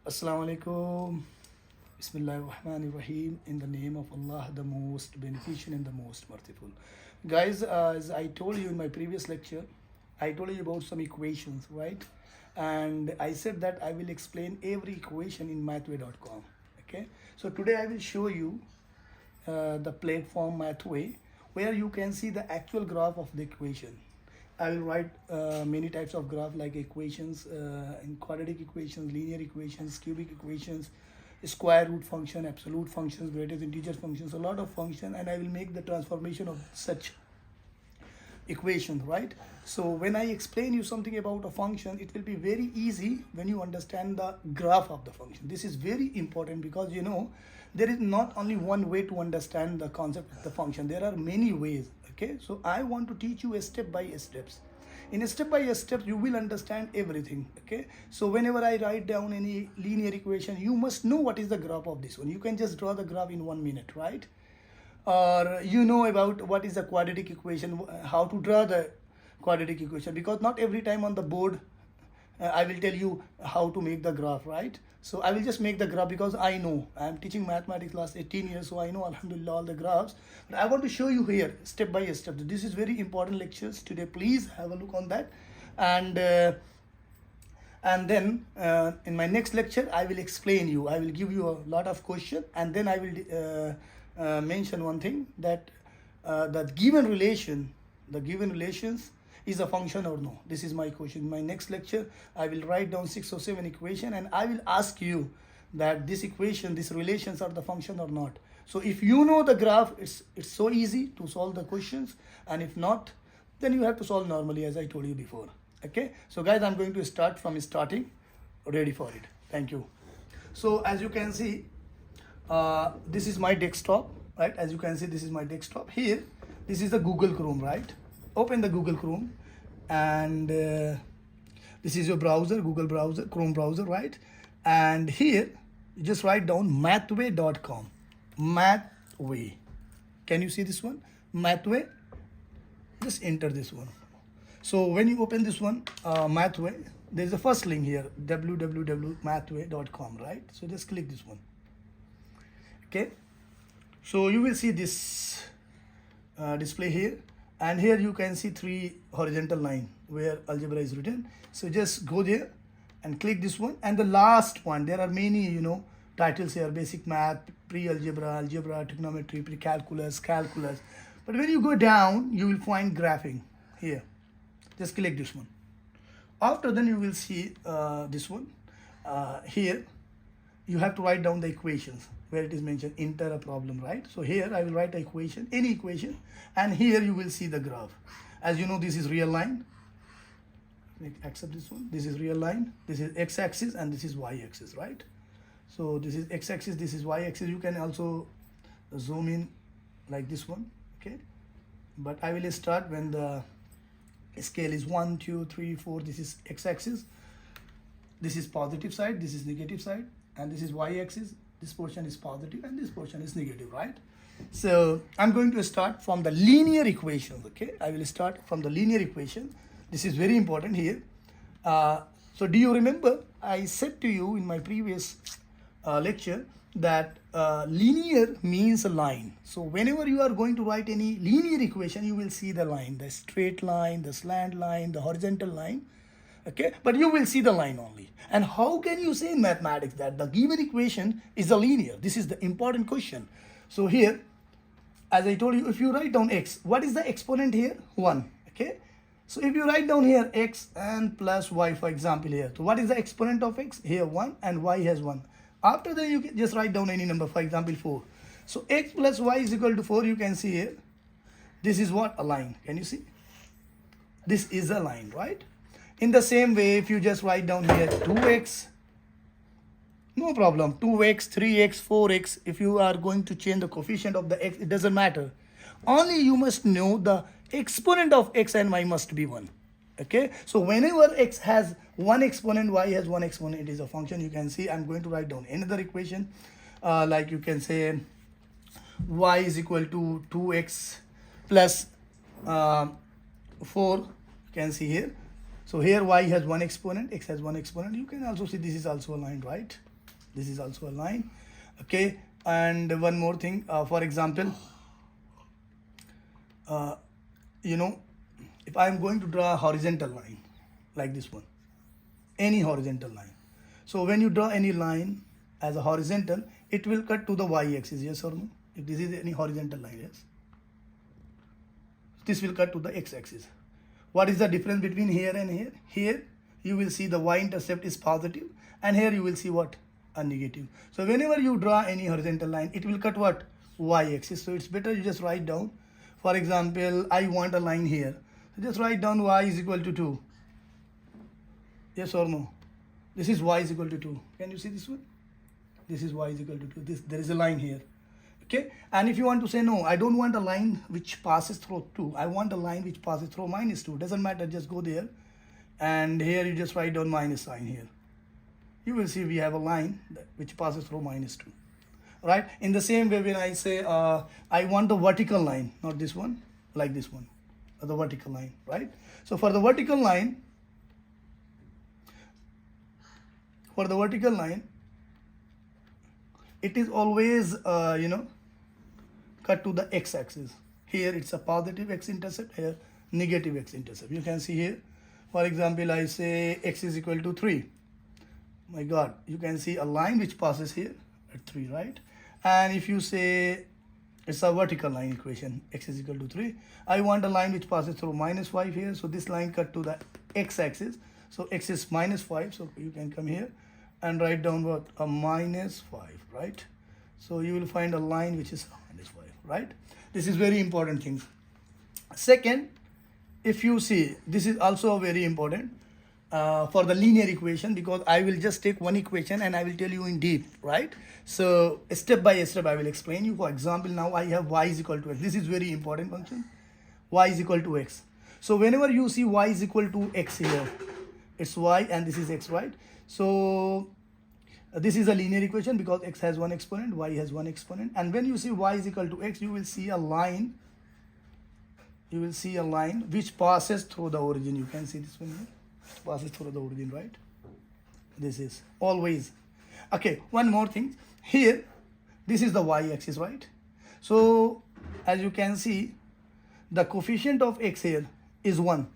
Assalamu alaikum. Bismillahirrahmanirrahim. In the name of Allah, the most beneficent and the most merciful. Guys, as I told you in my previous lecture, I told you about some equations, right? And I said that I will explain every equation in Mathway.com. Okay. So today I will show you the platform Mathway, where you can see the actual graph of the equation. I will write many types of graph like equations in quadratic equations, linear equations, cubic equations, square root function, absolute functions, greatest integer functions, a lot of function, and I will make the transformation of such equation, right? So when I explain you something about a function, it will be very easy when you understand the graph of the function. This is very important because you know there is not only one way to understand the concept of the function. There are many ways. Okay, so I want to teach you a step by steps. In a step by step you will understand everything. Okay, so whenever I write down any linear equation, you must know what is the graph of this one. You can just draw the graph in 1 minute, right? Or you know about what is the quadratic equation, how to draw the quadratic equation, because not every time on the board I will tell you how to make the graph, right? So I will just make the graph because I know I am teaching mathematics last 18 years, so I know alhamdulillah all the graphs. But I want to show you here step by step. This is very important lectures today. Please have a look on that, and then in my next lecture I will explain you. I will give you a lot of questions, and then I will mention one thing, that the given relations is a function or no. This is my question. In my next lecture I will write down 6 or 7 equation, and I will ask you that this equation, these relations are the function or not. So if you know the graph, it's so easy to solve the questions, and if not, then you have to solve normally as I told you before. Okay, so guys, I'm going to start from starting. Ready for it. Thank you. So as you can see, this is my desktop, right? As you can see, this is my desktop. Here, this is the Google Chrome, right? Open the Google Chrome, and this is your browser, Google browser, Chrome browser, right? And here you just write down mathway.com. Mathway. Can you see this one? Mathway. Just enter this one. So when you open this one, Mathway, there's the first link here, www.mathway.com, right? So just click this one. Okay, so you will see this display here, and here you can see 3 horizontal line where algebra is written. So just go there and click this one, and the last one, there are many titles here: basic math, pre-algebra, algebra, trigonometry, pre-calculus, calculus. But when you go down, you will find graphing here. Just click this one. After then you will see this one. Here you have to write down the equations where it is mentioned enter a problem, right? So here I will write an equation, any equation, and here you will see the graph. As you know, this is real line. Accept this one. This is real line. This is x-axis and this is y-axis, right? So this is x-axis, this is y-axis. You can also zoom in like this one, okay? But I will start when the scale is 1, 2, 3, 4. This is x-axis. This is positive side. This is negative side, and this is y-axis. This portion is positive and this portion is negative, right? So I'm going to start from the linear equations. Okay, I will start from the linear equation. This is very important here. So do you remember I said to you in my previous lecture that linear means a line. So whenever you are going to write any linear equation, you will see the line, the straight line, the slant line, the horizontal line. Okay, but you will see the line only. And how can you say in mathematics that the given equation is a linear? This is the important question. So here, as I told you, if you write down x, what is the exponent here? 1. Okay, so if you write down here x and plus y, for example, here, so what is the exponent of x? Here 1, and y has 1. After that, you can just write down any number, for example 4. So x plus y is equal to 4. You can see here, this is what? A line. Can you see? This is a line, right? In the same way, if you just write down here 2x, no problem, 2x, 3x, 4x, if you are going to change the coefficient of the x, it doesn't matter. Only you must know the exponent of x and y must be 1. Okay, so whenever x has 1 exponent, y has 1 exponent, it is a function. You can see I'm going to write down another equation, like you can say y is equal to 2x plus 4. You can see here. So here y has 1 exponent, x has 1 exponent. You can also see this is also a line, right? This is also a line. Okay, and one more thing, for example, you know, if I am going to draw a horizontal line like this one, any horizontal line. So when you draw any line as a horizontal, it will cut to the y-axis, yes or no? If this is any horizontal line, yes. This will cut to the x-axis. What is the difference between here and here? Here you will see the y-intercept is positive, and here you will see what? A negative. So whenever you draw any horizontal line, it will cut what? Y-axis. So it's better you just write down. For example, I want a line here. So just write down y is equal to 2. Yes or no? This is y is equal to 2. Can you see this one? This is y is equal to 2. There is a line here. Okay, and if you want to say no, I don't want a line which passes through 2. I want a line which passes through -2. Doesn't matter, just go there. And here you just write down minus sign here. You will see we have a line which passes through -2. Right? In the same way, when I say I want the vertical line, not this one, like this one, the vertical line, right? So for the vertical line, it is always cut to the x-axis. Here it's a positive x-intercept, here negative x-intercept. You can see here, for example, I say x is equal to 3. My God, you can see a line which passes here at 3, right? And if you say it's a vertical line equation, x is equal to 3, I want a line which passes through -5 here. So this line cut to the x-axis. So x is -5, so you can come here and write down what? A -5, right? So you will find a line which is -5, right? This is very important thing. Second, if you see, this is also very important for the linear equation, because I will just take one equation and I will tell you in deep, right? So step by step I will explain you. For example, now I have y is equal to x. This is very important function. Y is equal to x. So whenever you see y is equal to x here, it's y and this is x, right? So this is a linear equation because x has one exponent, y has one exponent. And when you see y is equal to x, you will see a line. You will see a line which passes through the origin. You can see this one here. It passes through the origin, right? This is always. Okay, one more thing. Here, this is the y-axis, right? So as you can see, the coefficient of x here is 1.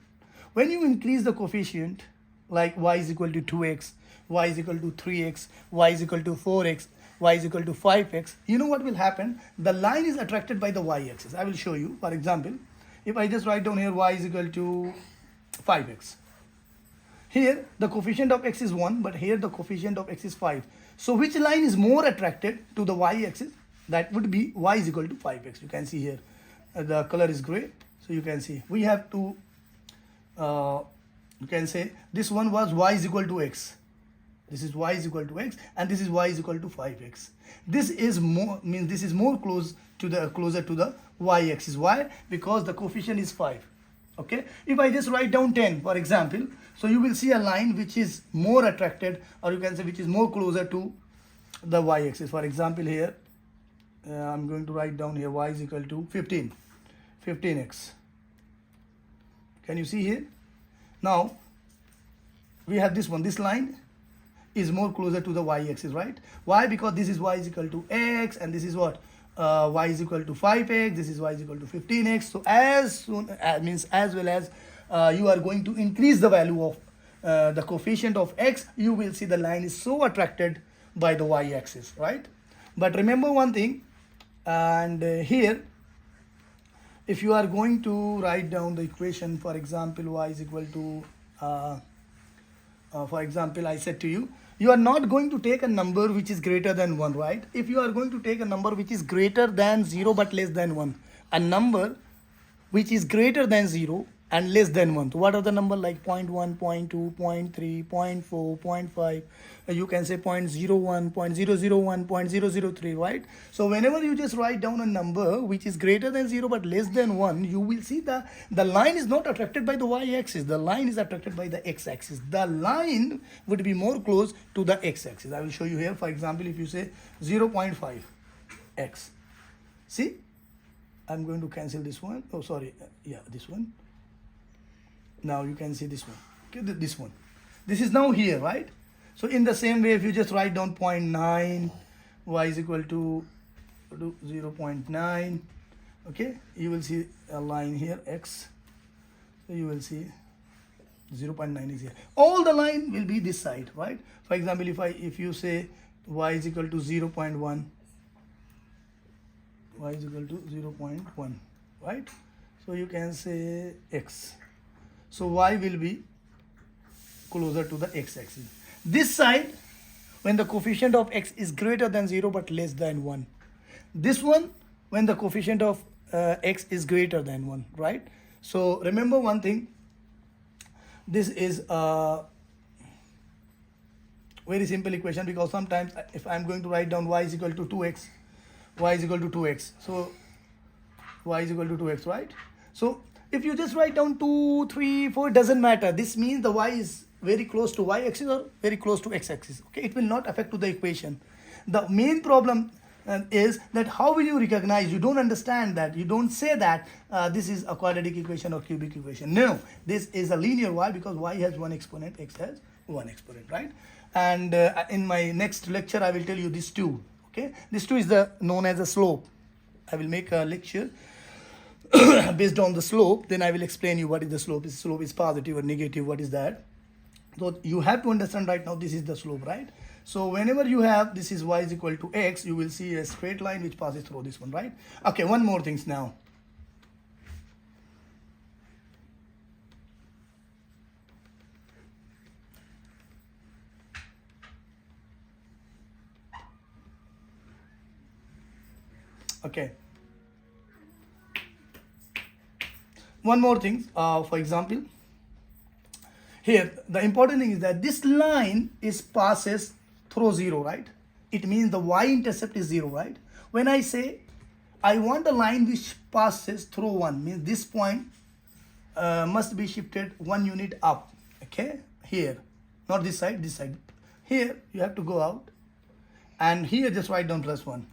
When you increase the coefficient, like y is equal to 2x, y is equal to 3x, y is equal to 4x, y is equal to 5x, you know what will happen? The line is attracted by the y-axis. I will show you. For example, if I just write down here y is equal to 5x. Here the coefficient of x is 1, but here the coefficient of x is 5. So which line is more attracted to the y-axis? That would be y is equal to 5x. You can see here the color is gray. So you can see we have to, you can say this one was y is equal to x. This is y is equal to x, and this is y is equal to 5x. This is more, means this is more closer to the y-axis. Why? Because the coefficient is 5. Okay. If I just write down 10, for example, so you will see a line which is more attracted, or you can say which is more closer to the y-axis. For example, here I'm going to write down here y is equal to 15x. Can you see here? Now we have this one. This line is more closer to the y-axis, right? Why? Because this is y is equal to x, and this is what? Y is equal to 5x, this is y is equal to 15x. So as soon as well as you are going to increase the value of the coefficient of x, you will see the line is so attracted by the y-axis, right? But remember one thing, and here if you are going to write down the equation, for example, y is equal to for example, I said to you, you are not going to take a number which is greater than 1, right? If you are going to take a number which is greater than 0 but less than 1, a number which is greater than 0 and less than 1. So what are the number like 0.1, 0.2, 0.3, 0.4, 0.5, you can say 0.01, 0.001, 0.003, right? So whenever you just write down a number which is greater than 0 but less than 1, you will see the line is not attracted by the y-axis. The line is attracted by the x-axis. The line would be more close to the x-axis. I will show you here. For example, if you say 0.5 x, see, I'm going to cancel this one. Oh, sorry. Yeah, this one. Now you can see this one. Okay, this one. This is now here, right? So in the same way, if you just write down 0.9, y is equal to 0.9, okay, you will see a line here, x. So you will see 0.9 is here. All the line will be this side, right? For example, if you say y is equal to 0.1, y is equal to 0.1, right? So you can say x. So y will be closer to the x-axis. This side, when the coefficient of x is greater than 0 but less than 1. This one, when the coefficient of x is greater than 1, right? So remember one thing, this is a very simple equation, because sometimes if I'm going to write down y is equal to 2x, y is equal to 2x, so y is equal to 2x, right? So if you just write down 2, 3, 4, it doesn't matter. This means the y is very close to y-axis or very close to x-axis. Okay, it will not affect to the equation. The main problem is that how will you recognize? You don't understand that. You don't say that this is a quadratic equation or cubic equation. No, this is a linear. Why? Because y has one exponent, x has one exponent, right? And in my next lecture, I will tell you this too. Okay, this too is known as a slope. I will make a lecture based on the slope. Then I will explain you what is the slope. If slope is positive or negative, what is that? So you have to understand right now this is the slope, right? So whenever you have this is y is equal to x, you will see a straight line which passes through this one, right? Okay, one more things now. Okay. One more thing, for example, here the important thing is that this line is passes through 0, right? It means the y-intercept is 0, right? When I say I want a line which passes through 1, means this point must be shifted 1 unit up, okay? Here, not this side, this side. Here you have to go out, and here just write down +1.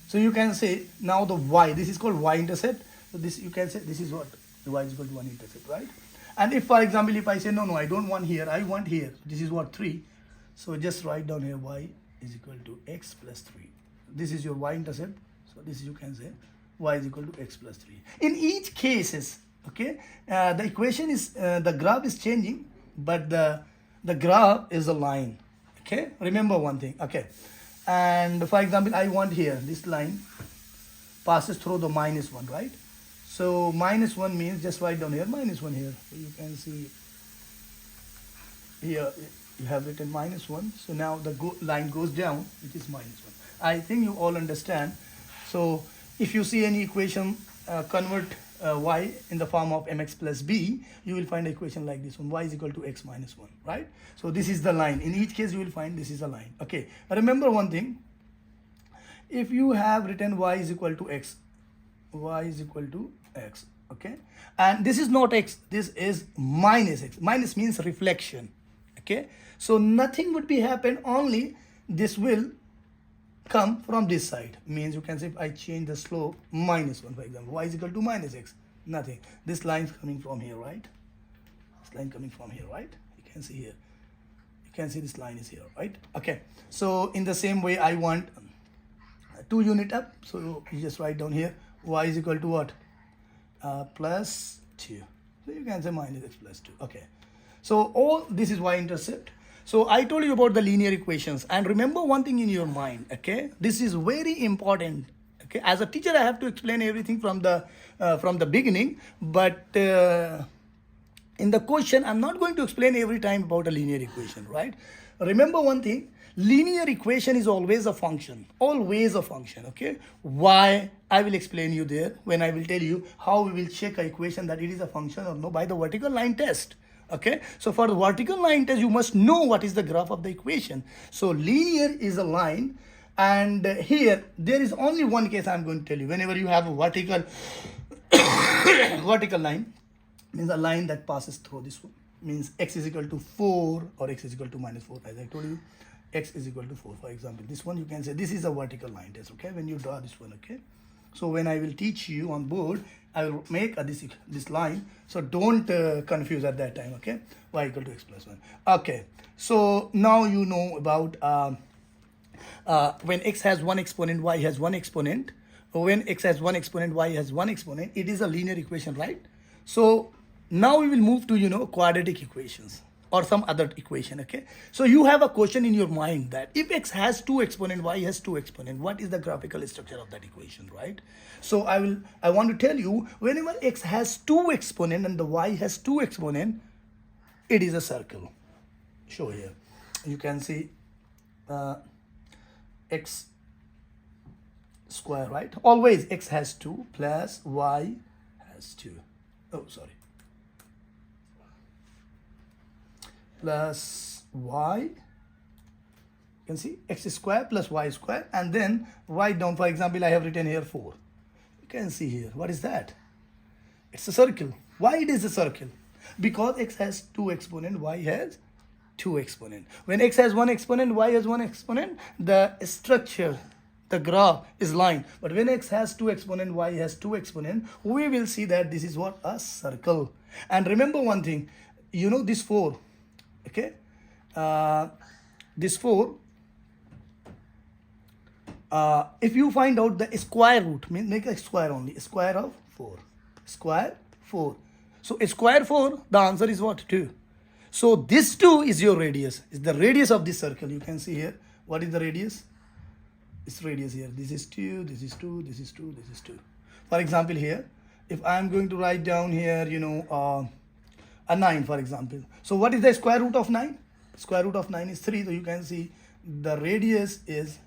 So you can say now the y, this is called y-intercept. So this you can say this is what the y is equal to 1 intercept, right? And if, for example, if I say no, I don't want here, I want here. This is what 3. So just write down here y is equal to x plus 3. This is your y-intercept. So this you can say y is equal to x plus 3. In each cases, okay, the equation is the graph is changing, but the graph is a line. Okay, remember one thing. Okay, and for example, I want here this line passes through the -1, right? So -1 means just write down here -1 here. So you can see here you have written -1. So now the line goes down, which is -1. I think you all understand. So if you see any equation convert y in the form of mx plus b, you will find an equation like this one, y is equal to x minus 1, right? So this is the line. In each case you will find this is a line. Okay, remember one thing, if you have written y is equal to x, y is equal to x, okay, and this is not x, this is minus x. Minus means reflection, okay? So nothing would be happen, only this will come from this side. Means you can say if I change the slope -1, for example, y is equal to -x, nothing. This line is coming from here, right? This line coming from here, right? You can see here. You can see this line is here, right? Okay. So in the same way, I want 2 unit up. So you just write down here y is equal to what? Plus 2. So you can say -x plus 2. Okay. So all this is y-intercept. So I told you about the linear equations, and remember one thing in your mind, okay? This is very important, okay? As a teacher, I have to explain everything from the beginning, but in the question, I'm not going to explain every time about a linear equation, right? Remember one thing, linear equation is always a function, okay? Why? I will explain you there when I will tell you how we will check an equation that it is a function or no by the vertical line test. Okay, so for the vertical line test, you must know what is the graph of the equation. So linear is a line, and here there is only one case I'm going to tell you. Whenever you have a vertical vertical line, means a line that passes through this one, means x is equal to 4 or x is equal to -4. As I told you, x is equal to 4. For example, this one you can say this is a vertical line test. Okay, when you draw this one, okay, So when I will teach you on board, I will make this line. So don't confuse at that time, okay? Y equal to x plus 1. Okay, so now you know about when x has one exponent, y has one exponent. When x has one exponent, y has one exponent, it is a linear equation, right? So now we will move to, quadratic equations or some other equation, okay? So you have a question in your mind that if x has two exponent, y has two exponent, what is the graphical structure of that equation, right? So I want to tell you, whenever x has two exponent and the y has two exponent, it is a circle. Show here. You can see x square, right? Always x has 2 plus y has 2. Oh, sorry. Plus y. You can see x square plus y square, and then write down, for example, I have written here 4. You can see here. What is that? It's a circle. Why it is a circle? Because x has 2 exponent, y has 2 exponent. When x has 1 exponent, y has 1 exponent, the structure, the graph is line. But when x has 2 exponent, y has 2 exponent, we will see that this is what? A circle. And remember one thing, this 4, okay? This 4, if you find out the square root, make a square only, square of 4, square 4. So square 4, the answer is what? 2. So this 2 is your radius, is the radius of this circle. You can see here, what is the radius? It's radius here. This is 2, this is 2, this is 2, this is 2. For example here, if I am going to write down here, a 9, for example. So what is the square root of 9? Square root of 9 is 3. So you can see the radius is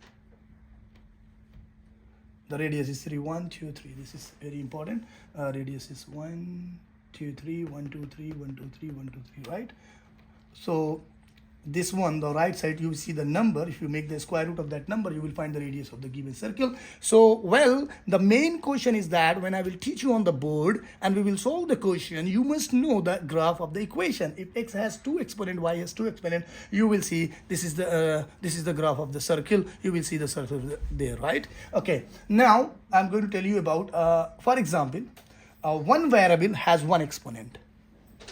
3. 1, 2, 3. This is very important. Radius is 1, 2, 3, 1, 2, 3, 1, 2, 3, 1, 2, 3, right? So this one, the right side, you will see the number. If you make the square root of that number, you will find the radius of the given circle. So, well, the main question is that when I will teach you on the board and we will solve the question, you must know the graph of the equation. If x has 2 exponent, y has 2 exponent, you will see this is the graph of the circle. You will see the circle there, right? Okay. Now I'm going to tell you about, for example, one variable has one exponent.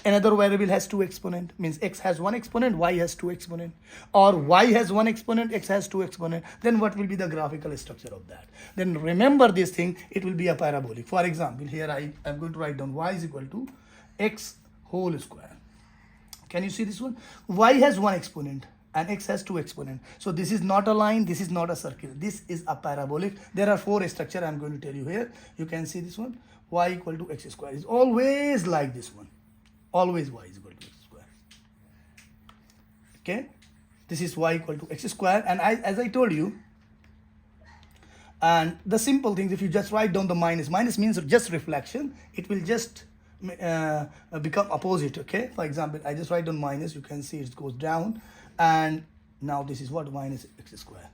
Another variable has 2 exponent, means x has 1 exponent, y has 2 exponent, or y has 1 exponent, x has 2 exponent. Then what will be the graphical structure of that? Then remember this thing, it will be a parabolic. For example, here I am going to write down y is equal to x whole square. Can you see this one? Y has 1 exponent and x has 2 exponent. So this is not a line, this is not a circle, this is a parabolic. There are 4 structure I am going to tell you here. You can see this one, y equal to x square is always like this one. Always y is equal to x square. Okay, this is y equal to x square, and as I told you, and the simple things, if you just write down the minus means just reflection, it will just become opposite. Okay, for example, I just write down minus, you can see it goes down, and now this is what? Minus x square.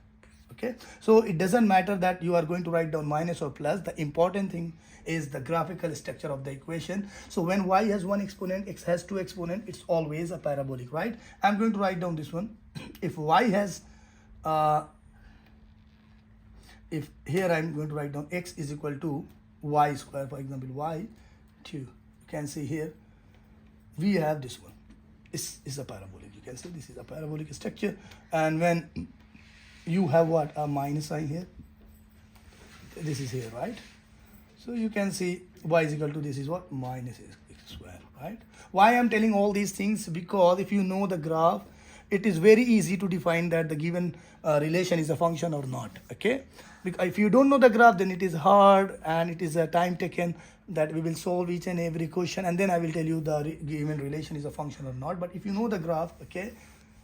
Okay, so it doesn't matter that you are going to write down minus or plus. The important thing is the graphical structure of the equation. So when y has 1 exponent, x has 2 exponent, it's always a parabolic, right? I'm going to write down this one. If y has if here I'm going to write down x is equal to y square, for example, y 2, you can see here we have this one. This is a parabolic. You can see this is a parabolic structure, and when you have what? A minus sign here, this is here, right? So you can see y is equal to, this is what? Minus x square, right? Why I'm telling all these things? Because if you know the graph, it is very easy to define that the given relation is a function or not, okay? Because if you don't know the graph, then it is hard and it is a time taken that we will solve each and every question, and then I will tell you the given relation is a function or not. But if you know the graph, okay,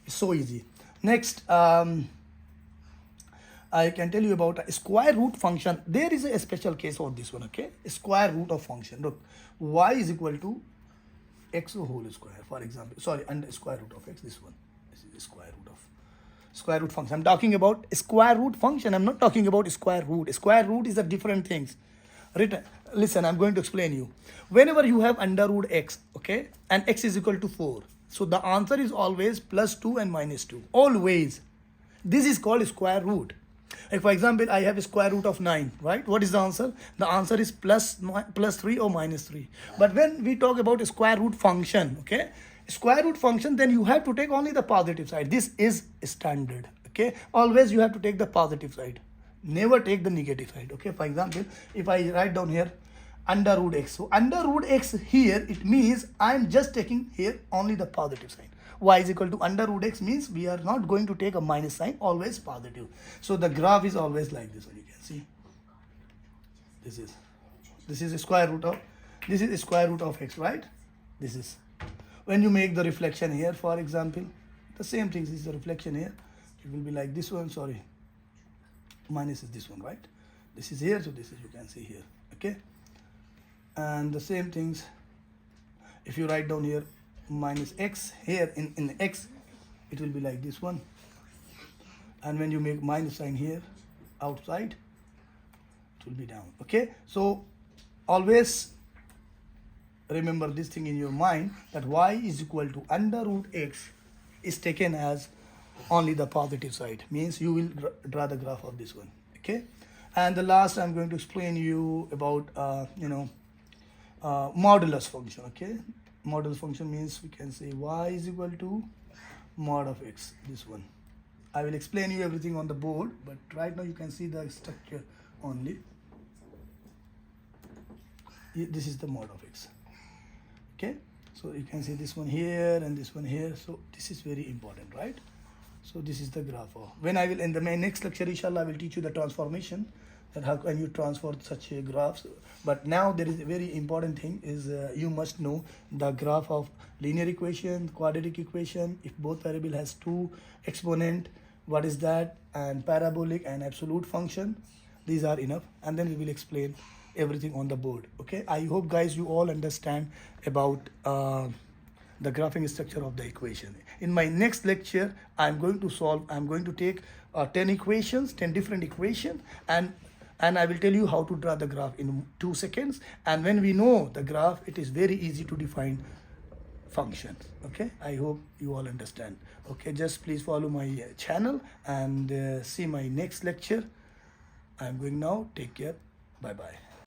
it's so easy. Next, I can tell you about a square root function. There is a special case for this one, okay? A square root of function. Look, y is equal to x whole square, for example. Sorry, and square root of x, this one. This is the square root function. I'm talking about square root function. I'm not talking about square root. Square root is a different things. Listen, I'm going to explain you. Whenever you have under root x, okay, and x is equal to 4, so the answer is always plus 2 and minus 2. Always. This is called square root. Like for example, I have a square root of 9, right? What is the answer? The answer is plus 3 or minus 3. But when we talk about a square root function, okay, square root function, then you have to take only the positive side. This is standard, okay? Always you have to take the positive side. Never take the negative side, okay? For example, if I write down here under root x. So under root x here, it means I am just taking here only the positive sign. Y is equal to under root x means we are not going to take a minus sign, always positive. So the graph is always like this one, you can see. This is a square root of x, right? This is. When you make the reflection here, for example, the same thing, this is the reflection here. It will be like this one, sorry. Minus is this one, right? This is here, so this is, you can see here, okay? And the same things, if you write down here minus x here in x, it will be like this one. And when you make minus sign here outside, it will be down, okay? So always remember this thing in your mind, that y is equal to under root x is taken as only the positive side, means you will draw the graph of this one, okay? And the last, I'm going to explain you about modulus function, okay? Modulus function means we can say y is equal to mod of x, this one. I will explain you everything on the board, but right now you can see the structure only. This is the mod of x, okay? So you can see this one here and this one here. So this is very important, right? So this is the graph. When I will, in my next lecture, inshallah, I will teach you the transformation, that how can you transfer such a graphs. But now there is a very important thing is you must know the graph of linear equation, quadratic equation, if both variable has two exponent, what is that, and parabolic and absolute function. These are enough, and then we will explain everything on the board, okay? I hope guys you all understand about the graphing structure of the equation. In my next lecture, I'm going to take 10 equations, 10 different equations, and I will tell you how to draw the graph in 2 seconds. And when we know the graph, it is very easy to define functions, okay? I hope you all understand, okay? Just please follow my channel and see my next lecture. I'm going now. Take care. Bye-bye.